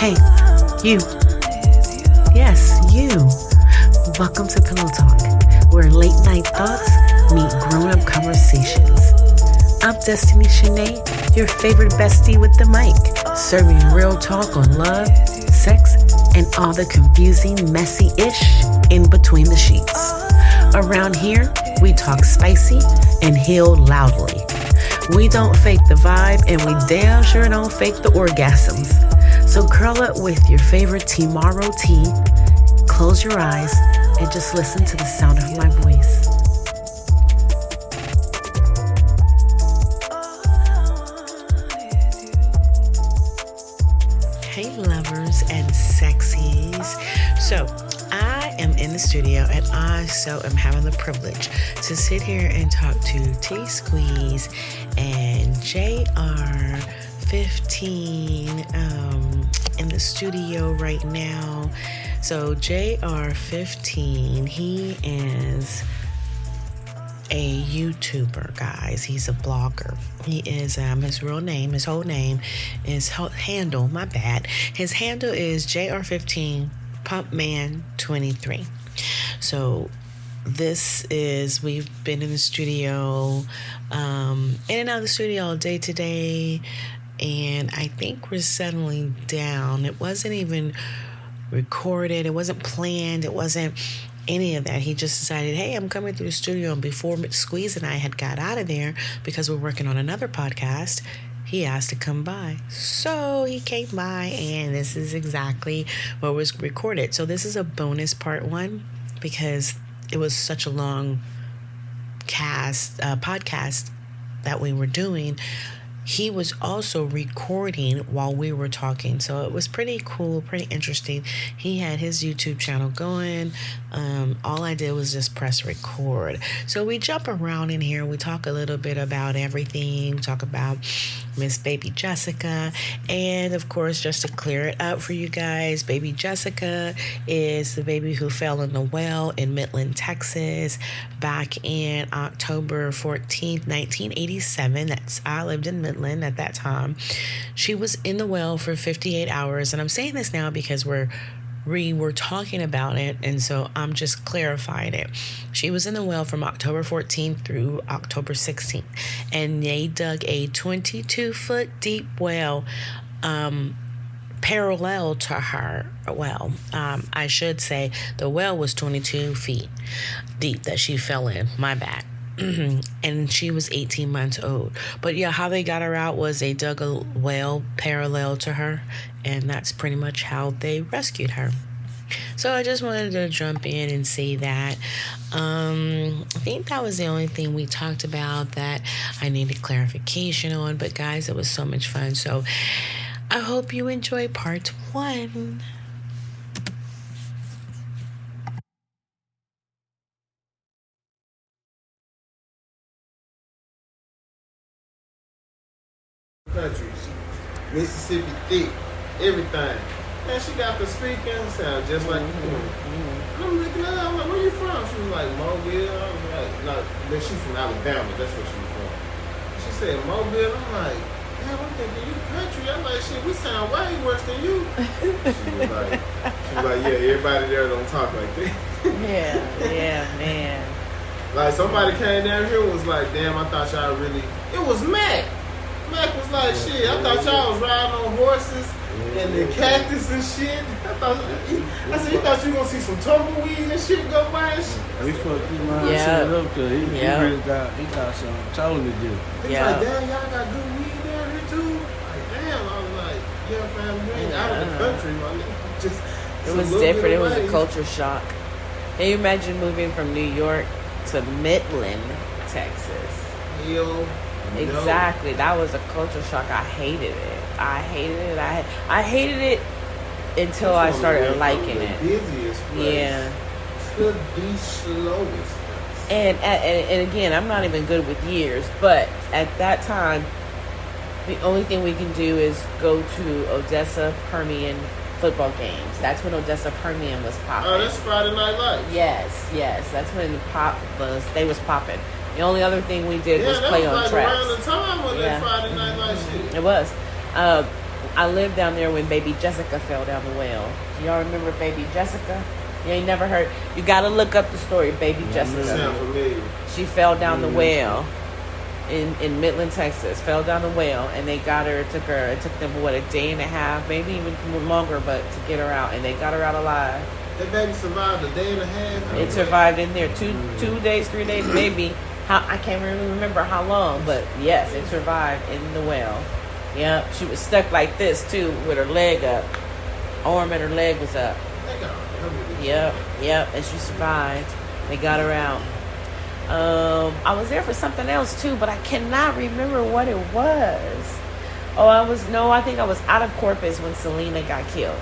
Hey, you. Yes, you. Welcome to Pillow Talk, where late night thoughts meet grown-up conversations. I'm Destiny Shanae, your favorite bestie with the mic, serving real talk on love, sex, and all the confusing, messy-ish in between the sheets. Around here, we talk spicy and heal loudly. We don't fake the vibe, and we damn sure don't fake the orgasms. So curl up with your favorite tomorrow tea, close your eyes, and just listen to the sound of my voice. Hey lovers and sexies. So I am in the studio and I am having the privilege to sit here and talk to T-Sqizz and JrFifteen in the studio right now. So JrFifteen, he is a YouTuber, guys. He's a blogger. He is his real name, his whole name is handle, my bad. His handle is JrFifteen PumpMan23. So we've been in the studio, in and out of the studio all day today, and I think we're settling down. It wasn't even recorded, it wasn't planned, it wasn't any of that. He just decided, hey, I'm coming through the studio, and before Sqizz and I had got out of there, because we're working on another podcast, he asked to come by. So he came by, and this is exactly what was recorded. So this is a bonus part one, because it was such a long podcast that we were doing. He was also recording while we were talking. So it was pretty cool, pretty interesting. He had his YouTube channel going. All I did was just press record. So we jump around in here. We talk a little bit about everything. We talk about Miss Baby Jessica. And of course, just to clear it up for you guys, Baby Jessica is the baby who fell in the well in Midland, Texas, back in October 14th, 1987. I lived in Midland at that time. She was in the well for 58 hours. And I'm saying this now because we were talking about it, and so I'm just clarifying it. She was in the well from October 14th through October 16th, and they dug a 22-foot deep well parallel to her well. I should say the well was 22 feet deep that she fell in. My bad. And she was 18 months old. But yeah, how they got her out was they dug a well parallel to her, and that's pretty much how they rescued her. So I just wanted to jump in and say that. I think that was the only thing we talked about that I needed clarification on. But guys, it was so much fun. So I hope you enjoy part one. Countries, Mississippi thick, everything. Man, she got the speaking sound just like I'm looking at her, I'm like, where you from? She was like, Mobile. I was like, no, then she's from Alabama, that's where she was from. She said, Mobile. I'm like, damn, I'm thinking you country. I'm like, shit, we sound way worse than you. She was like, yeah, everybody there don't talk like that. Yeah, man. Like, somebody came down here and was like, damn, I thought y'all really, it was Mac. Mac was like, shit, I thought y'all was riding on horses and the cactus and shit. I said, you thought you were going to see some tumbleweed and shit go by and shit? We fucked him around shit up because he thought something totally different. He's like, damn, y'all got good weed down here too? Like, damn. I was like, yeah, fam, you ain't out of the country, my nigga. It was different. It was a culture shock. Can you imagine moving from New York to Midland, Texas? Hell. Exactly. That was a culture shock. I hated it. I hated it until I started liking it. Busiest place. Yeah. To the slowest place. And again, I'm not even good with years, but at that time, the only thing we can do is go to Odessa Permian football games. That's when Odessa Permian was popping. Oh, that's Friday Night Lights. Yes. That's when they was popping. The only other thing we did was play on tracks. Around the time when that Friday Night Light shit. It was. I lived down there when baby Jessica fell down the well. Do y'all remember baby Jessica? You ain't never heard. You gotta look up the story, baby Jessica. She fell down the well in Midland, Texas. Fell down the well, and they got her. It took them a day and a half, maybe even longer, but to get her out, and they got her out alive. That baby survived a day and a half. It survived in there 2 days, 3 days, maybe. I can't really remember how long, but yes, it survived in the well. Yeah, she was stuck like this too, with her leg up, arm and her leg was up. Yep, and she survived. They got her out. I was there for something else too, but I cannot remember what it was. I think I was out of Corpus when Selena got killed.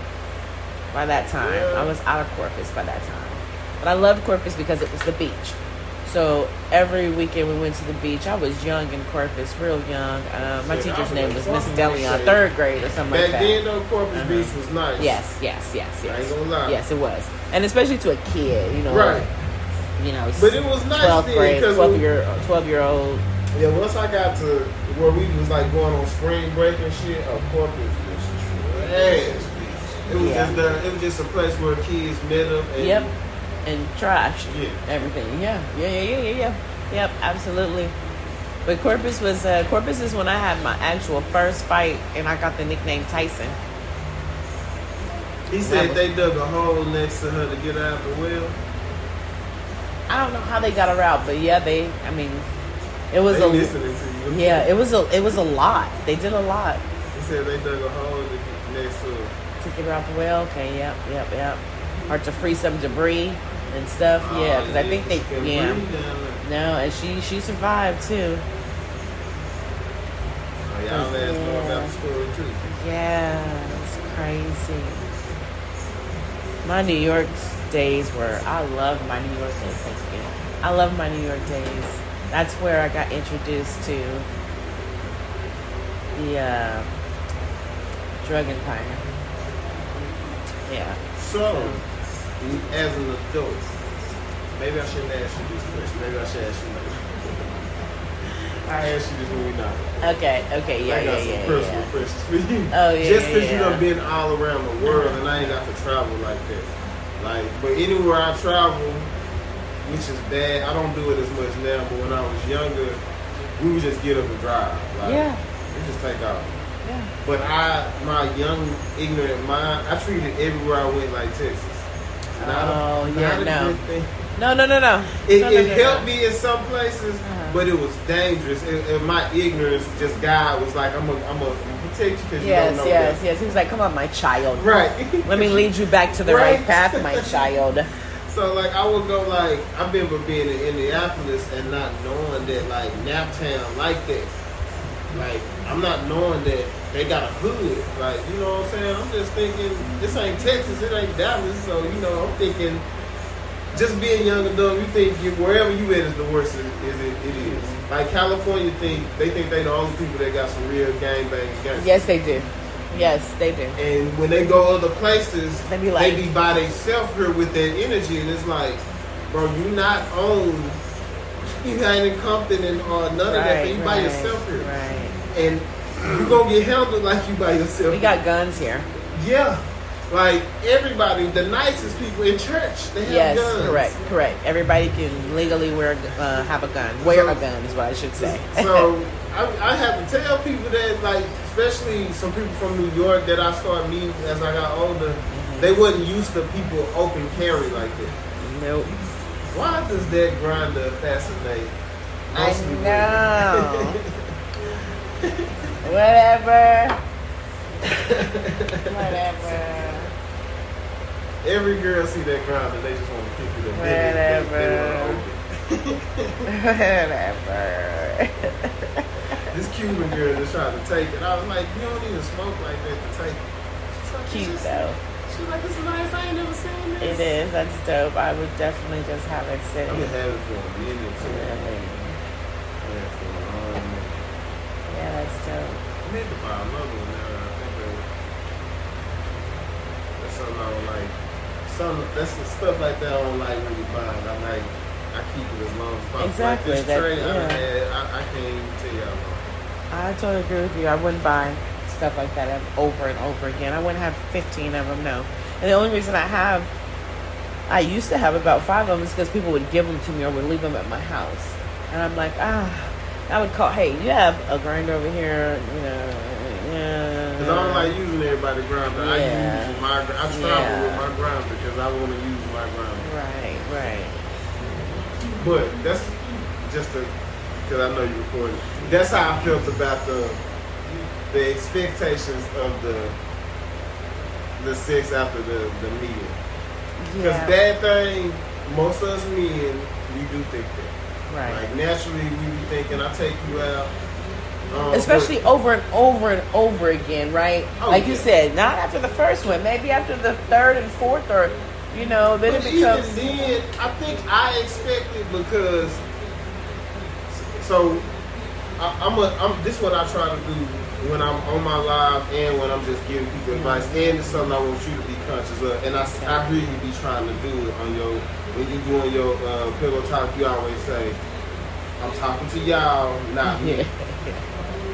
By that time, I was out of Corpus by that time. But I loved Corpus because it was the beach. So every weekend we went to the beach. I was young in Corpus, real young. My teacher's name was Miss Delion, 3rd grade or something like that. Back then, though, Corpus Beach was nice. Yes. I ain't gonna lie. Yes, it was, and especially to a kid, Right. But it was nice 12th then, grade, 12-year-old. Yeah, once I got to where we was like going on spring break and shit, Corpus was trash. It was just a place where kids met up. And trash. Yeah. Everything. Yeah. Yep, absolutely. But Corpus is when I had my actual first fight, and I got the nickname Tyson. He said they dug a hole next to her to get her out the well. I don't know how they got her out, but yeah, it was listening to you. Yeah, it was a lot. They did a lot. He said they dug a hole next to her. To get her out the well. Okay, yep. Or to free some debris and stuff. Yeah, because I think they. Yeah. No, and she survived too. Oh, y'all asked more about the story too. Yeah, it's crazy. My New York days I love my New York days. Thank you. I love my New York days. That's where I got introduced to the drug empire. Yeah. So, as an adult, maybe I shouldn't ask you this question. Maybe I should ask you later. I ask you this when we not. Okay, yeah. I got some personal questions for you. Oh, yeah. Just because you done been all around the world and I ain't got to travel like that. But anywhere I travel, which is bad, I don't do it as much now, but when I was younger, we would just get up and drive. We just take off. Yeah. But my young, ignorant mind, I treated everywhere I went like Texas. No. No. It helped me in some places, but it was dangerous. And my ignorance, just God was like, I'm gonna protect you because you don't know that. Yes. He was like, come on, my child. Right. Let me lead you back to the right path, my child. So, I would go, I remember being in Indianapolis and not knowing that, Naptown like that. I'm not knowing that they got a hood. You know what I'm saying? I'm just thinking, this ain't Texas, it ain't Dallas. So, I'm thinking, just being young and dumb, you think wherever you at is the worst it is. California they think they the only people that got some real gangbang gangs. Yes, they do. And when they go other places, they be by themselves here with that energy, and it's like, bro, you not own. You ain't in Compton and none of that. You by yourself here. Right. And you gonna get handled like you by yourself. We got guns here. Yeah. Everybody, the nicest people in church, they have guns. Yes, correct. Everybody can legally have a gun. Wear a gun is what I should say. So I have to tell people that, especially some people from New York that I started meeting as I got older, they wasn't used to people open carry like that. Nope. Why does that grinder fascinate? I know. Whatever. Every girl see that grinder, they just want to kick it up. Whatever. This Cuban girl just tried to take it. I was like, you don't even smoke like that to take it. Cute though. She's like, it's nice. I ain't never seen this. It is. That's dope. I would definitely just have it sitting. I'm gonna have it for a minute too. Really? Yeah, that's dope. I need to buy another one now. I think that's something I don't like. That's the stuff like that I don't like really buying. I keep it as long as possible. Exactly. Like this tray I can't even tell y'all. I totally agree with you. I wouldn't buy stuff like that over and over again. I wouldn't have 15 of them, no. And the only reason I used to have about 5 of them is because people would give them to me or would leave them at my house. And I'm like, I would call, hey, you have a grinder over here, you know, yeah. Because I don't like using everybody's grinder. Yeah. I travel with my grinder because I want to use my grinder. Right. But that's just because I know you recorded. That's how I felt about the expectations of the sex after the meal. Because that thing, most of us men, we do think that. Right. Like naturally, we be thinking, I take you out. Especially over and over and over again, right? You said, not after the first one, maybe after the third and fourth, or you know, then it becomes. Even then, I think I expected because. So, this is what I try to do when I'm on my live and when I'm just giving people advice, and it's something I want you to be conscious of. And I really be trying to do it on when you doing your pillow talk. You always say, "I'm talking to y'all, not me."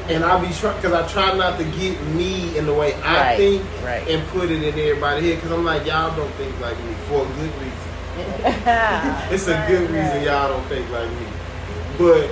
And I be trying because I try not to get me in the way I think and put it in everybody's head because I'm like, y'all don't think like me for a good reason. It's a good reason y'all don't think like me. But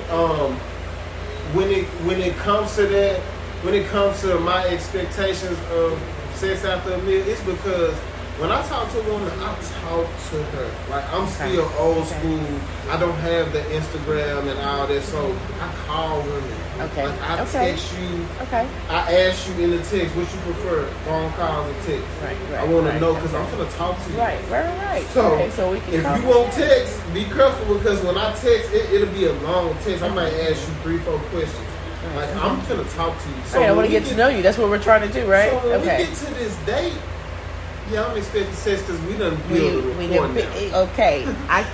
when it comes to that, when it comes to my expectations of sex after a meal, it's because when I talk to a woman, I talk to her. Like, I'm still old school. I don't have the Instagram and all that, so I call women. Okay. Like, I text you. Okay. I ask you in the text, what you prefer, phone calls or text. Right. I want to know because I'm going to talk to you. Right. So, we can if you want text, be careful because when I text, it'll be a long text. I might ask you 3-4 questions. Like, I'm going to talk to you. So I want to get to know you. That's what we're trying to do, right? So when we get to this date, I'm expecting sex because we done built a rapport now. Okay.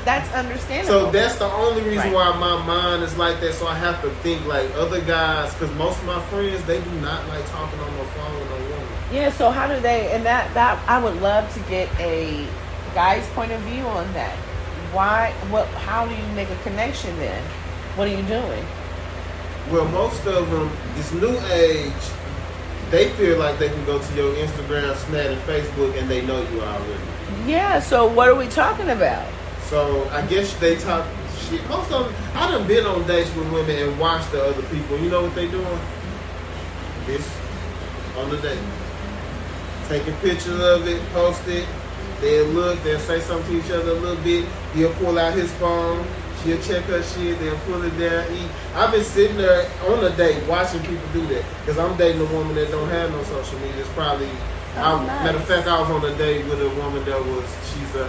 That's understandable. So that's the only reason why my mind is like that. So I have to think like other guys, because most of my friends, they do not like talking on the phone with no woman. Yeah, so how do they, and that I would love to get a guy's point of view on that. How do you make a connection then? What are you doing? Well, most of them, this new age, they feel like they can go to your Instagram, Snap, and Facebook, and they know you already. Yeah, so what are we talking about? So I guess they talk shit. Most of them, I done been on dates with women and watched the other people. You know what they doing? This on the date. Taking pictures of it, post it. They'll look, they'll say something to each other a little bit. He'll pull out his phone. She'll check her shit, they'll pull it down, eat. I've been sitting there on a date watching people do that. Because I'm dating a woman that don't have no social media. It's probably, nice. Matter of fact, I was on a date with a woman that she's a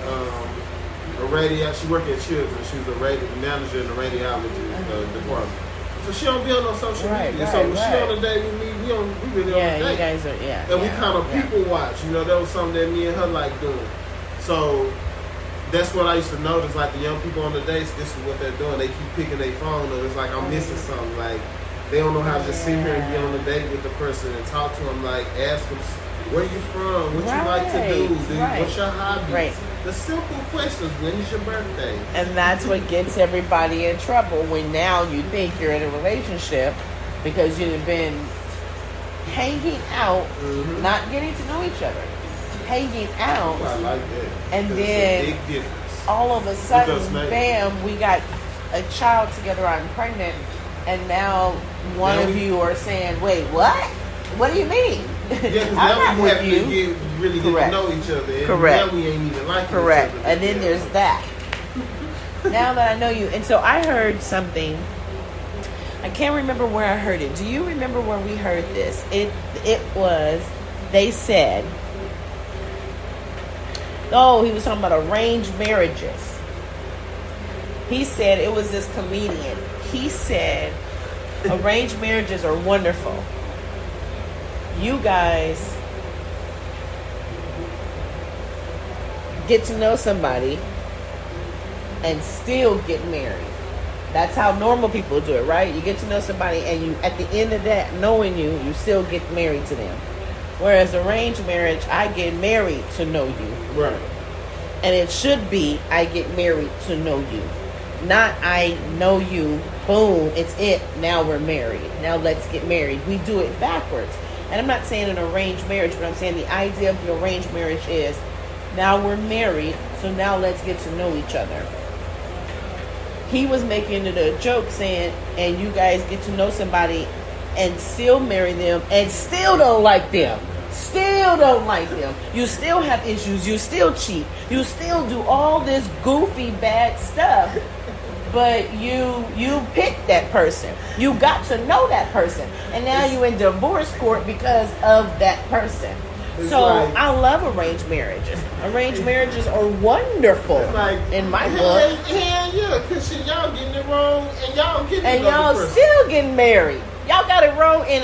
she worked at Children. She was a manager in the radiology department. So she don't be on no social media. So when she on a date with me, we really on a date. You guys are, and we kind of people watch. You know, that was something that me and her like doing. So that's what I used to notice, like the young people on the dates, this is what they're doing. They keep picking their phone up. It's like I'm missing something. Like they don't know how to just sit here and be on a date with the person and talk to them. Like ask them, where you from? What you like to do? What's your hobbies? Right. The simple questions. When is your birthday? And that's what gets everybody in trouble when now you think you're in a relationship because you've been hanging out, not getting to know each other. Hanging out, I like that. And then all of a sudden, bam, we got a child together. I'm pregnant, and now one of you are saying, "Wait, what? What do you mean?" Yeah, now we have to really get to know each other. And now we ain't even like each other. And then there's that. Now that I know you, and so I heard something. I can't remember where I heard it. Do you remember where we heard this? It was. They said. Oh, he was talking about arranged marriages. He said, it was this comedian. He said, arranged marriages are wonderful. You guys get to know somebody and still get married. That's how normal people do it, right? You get to know somebody and you, at the end of that, knowing you still get married to them. Whereas arranged marriage, I get married to know you. Right. And it should be, I get married to know you. Not, I know you, boom, it's it, now we're married. Now let's get married. We do it backwards. And I'm not saying an arranged marriage, but I'm saying the idea of the arranged marriage is, now we're married, so now let's get to know each other. He was making it a joke saying, and you guys get to know somebody and still marry them and still don't like them. Still don't like them. You still have issues. You still cheat. You still do all this goofy bad stuff. But you picked that person. You got to know that person. And now you're in divorce court because of that person. So like, I love arranged marriages. Arranged marriages are wonderful like, in my book. Hell yeah, because y'all getting it wrong and y'all getting and y'all still getting married. Y'all got it wrong in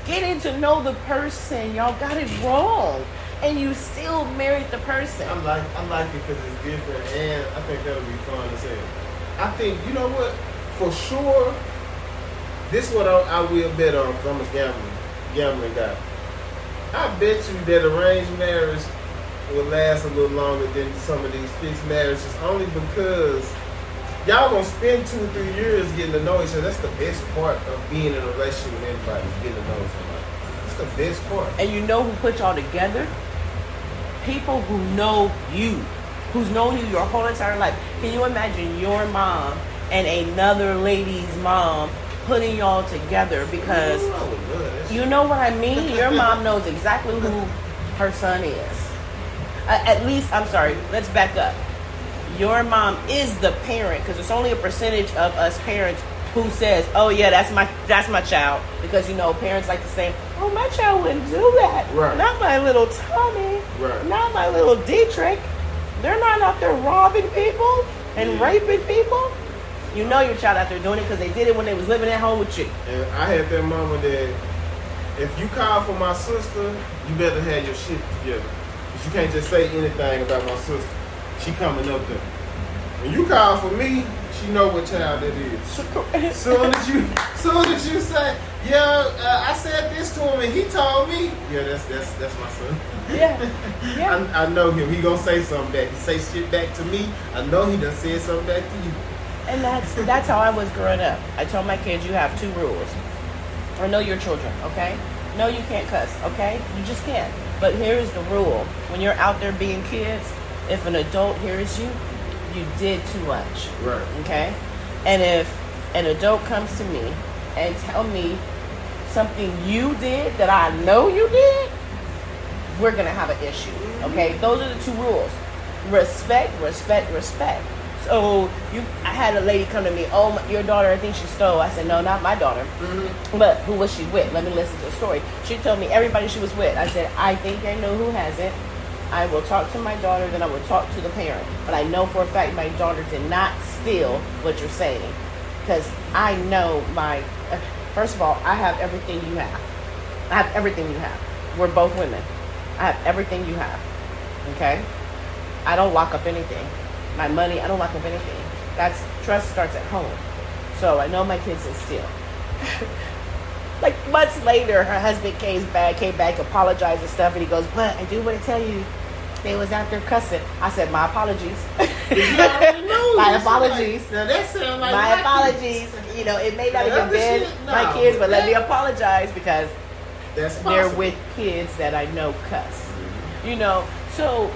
getting to know the person. Y'all got it wrong. And you still married the person. I like it because it's different, and I think that'll be fun to say. I think, you know what, for sure, this is what I will bet on because I'm a gambling guy. I bet you that arranged marriage will last a little longer than some of these fixed marriages, only because y'all gonna spend 2 or 3 years getting to know each other. That's the best part of being in a relationship with anybody, getting to know somebody. That's the best part. And you know who put y'all together? People who know you, who's known you your whole entire life. Can you imagine your mom and another lady's mom putting y'all together because you know what I mean? Your mom knows exactly who her son is. At least, I'm sorry, let's back up. Your mom is the parent, because it's only a percentage of us parents who says, oh yeah, that's my child. Because, you know, parents like to say, oh, my child wouldn't do that. Right. Not my little Tommy. Right. Not my little Dietrich. They're not out there robbing people and raping people. You know your child out there doing it because they did it when they was living at home with you. And I had that mama that, if you call for my sister, you better have your shit together. Because you can't just say anything about my sister. She coming up there. When you call for me, she know what child that is. Soon as you say, yeah, I said this to him and he told me, yeah, that's my son. Yeah. I know him. He gonna say something back. He say shit back to me. I know he done said something back to you. And that's how I was growing up. I told my kids, you have 2 rules. Or know your children, okay? No, you can't cuss, okay? You just can't. But here's the rule. When you're out there being kids, if an adult hears you, you did too much. Right. Okay? And if an adult comes to me and tell me something you did that I know you did, we're going to have an issue. Okay? Those are the 2 rules. Respect, respect, respect. So I had a lady come to me, oh, your daughter, I think she stole. I said, no, not my daughter. Mm-hmm. But who was she with? Let me listen to the story. She told me everybody she was with. I said, I think I know who has it. I will talk to my daughter, then I will talk to the parent. But I know for a fact my daughter did not steal what you're saying. Because I know first of all, I have everything you have. I have everything you have. We're both women. I have everything you have. Okay? I don't lock up anything. My money, I don't lock up anything. Trust starts at home. So I know my kids will steal. Like months later, her husband came back, apologized and stuff, and he goes, but I do want to tell you, they was out there cussing. I said, my apologies. My apologies. Now that sounds like my apologies. You know, it may not have been my kids, but let me apologize because they're with kids that I know cuss. You know, so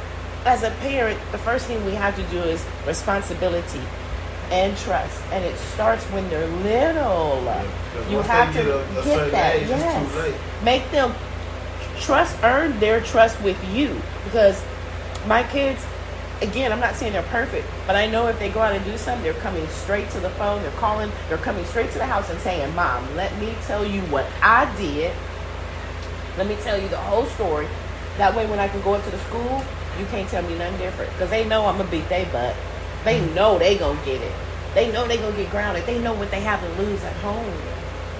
as a parent, the first thing we have to do is responsibility and trust, and it starts when they're little. You have to get that. Yes, make them earn their trust with you. Because my kids, again, I'm not saying they're perfect, but I know if they go out and do something, they're coming straight to the phone. They're coming straight to the house and saying, "Mom, let me tell you what I did. Let me tell you the whole story." That way, when I can go into the school, you can't tell me nothing different. Because they know I'm going to beat their butt. They know they going to get it. They know they going to get grounded. They know what they have to lose at home.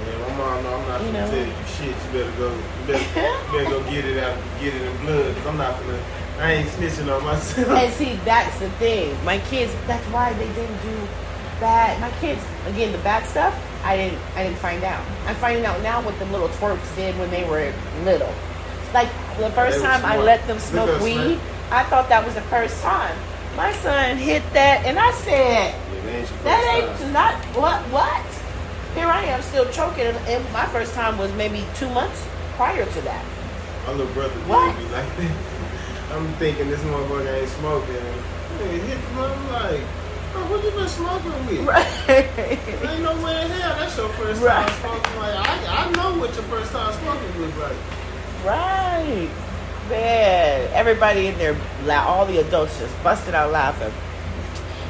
Yeah, my mom know I'm not going to tell you shit. You better go get it out, get it in blood. Because I ain't snitching on myself. And see, that's the thing. My kids, that's why they didn't do bad. My kids, again, the bad stuff, I didn't find out. I'm finding out now what the little twerps did when they were little. Like, the first time I let them smoke weed, I thought that was the first time. My son hit that, and I said, that ain't not, what? Here I am still choking, and my first time was maybe 2 months prior to that. My little brother What? did me like that. I'm thinking this motherfucker ain't smoking. Hit the mother like, oh, what you been smoking with? Right. Ain't no way in hell that's your first time smoking. Like, I know what your first time smoking was like. Right. Man, everybody in there, all the adults just busted out laughing.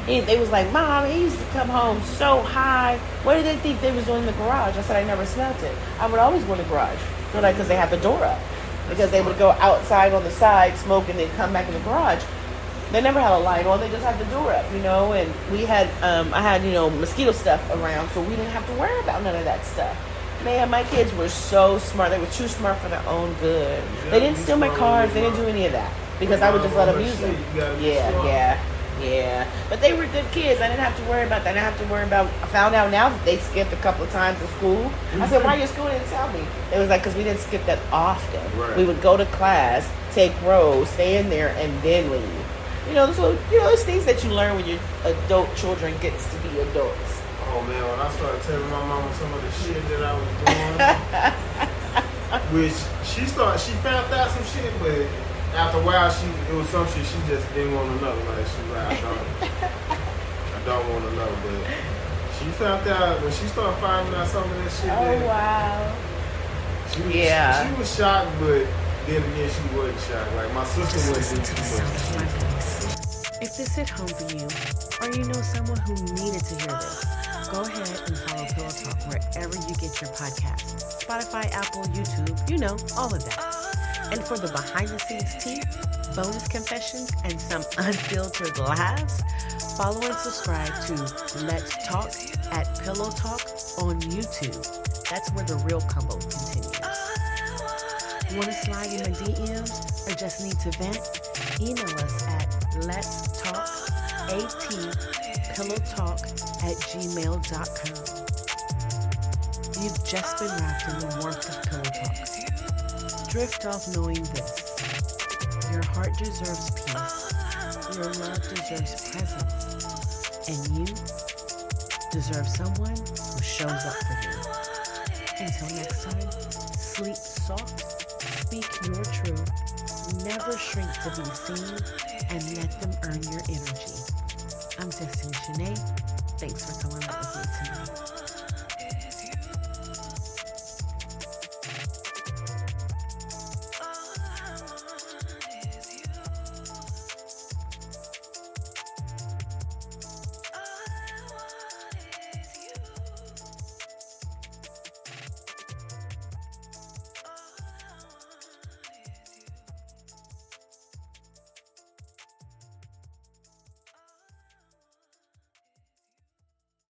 They was like, Mom, he used to come home so high. What did they think they was doing in the garage? I said, I never smelled it. I would always go in the garage. They're like, because they have the door up. Because they would go outside on the side, smoke, and then come back in the garage. They never had a light on. They just had the door up, And we had, I had, mosquito stuff around, so we didn't have to worry about none of that stuff. Man, my kids were so smart. They were too smart for their own good. They didn't steal my cars. They didn't do any of that because I would just let them use them. Yeah. But they were good kids. I didn't have to worry about that. I didn't have to worry about. I found out now that they skipped a couple of times in school. I said, "Why your school didn't tell me?" It was like because we didn't skip that often. Right. We would go to class, take rows, stay in there, and then leave. So those things that you learn when your adult children gets to be adults. Oh man, when I started telling my mama some of the shit that I was doing, which she found out some shit, but after a while, it was some shit she just didn't want to know. Like she was like, I don't want to know. But she found out when she started finding out some of that shit. Oh wow! She was shocked, but then again, she wasn't shocked. Like my sister wasn't too much. If this hit home for you, or you know someone who needed to hear this, go ahead and follow Pillow Talk wherever you get your podcasts. Spotify, Apple, YouTube, all of that. And for the behind-the-scenes tea, bonus confessions, and some unfiltered laughs, follow and subscribe to Let's Talk at Pillow Talk on YouTube. That's where the real combo continues. Want to slide in the DMs or just need to vent? Email us at letstalkatpillowtalk@gmail.com. You've just been wrapped in the warmth of Pillow Talk. Drift off knowing this. Your heart deserves peace. Your love deserves presence. And you deserve someone who shows up for you. Until next time, sleep soft, speak your truth, never shrink to be seen, and let them earn your energy. I'm Destiny Shanae. Thanks for coming with me.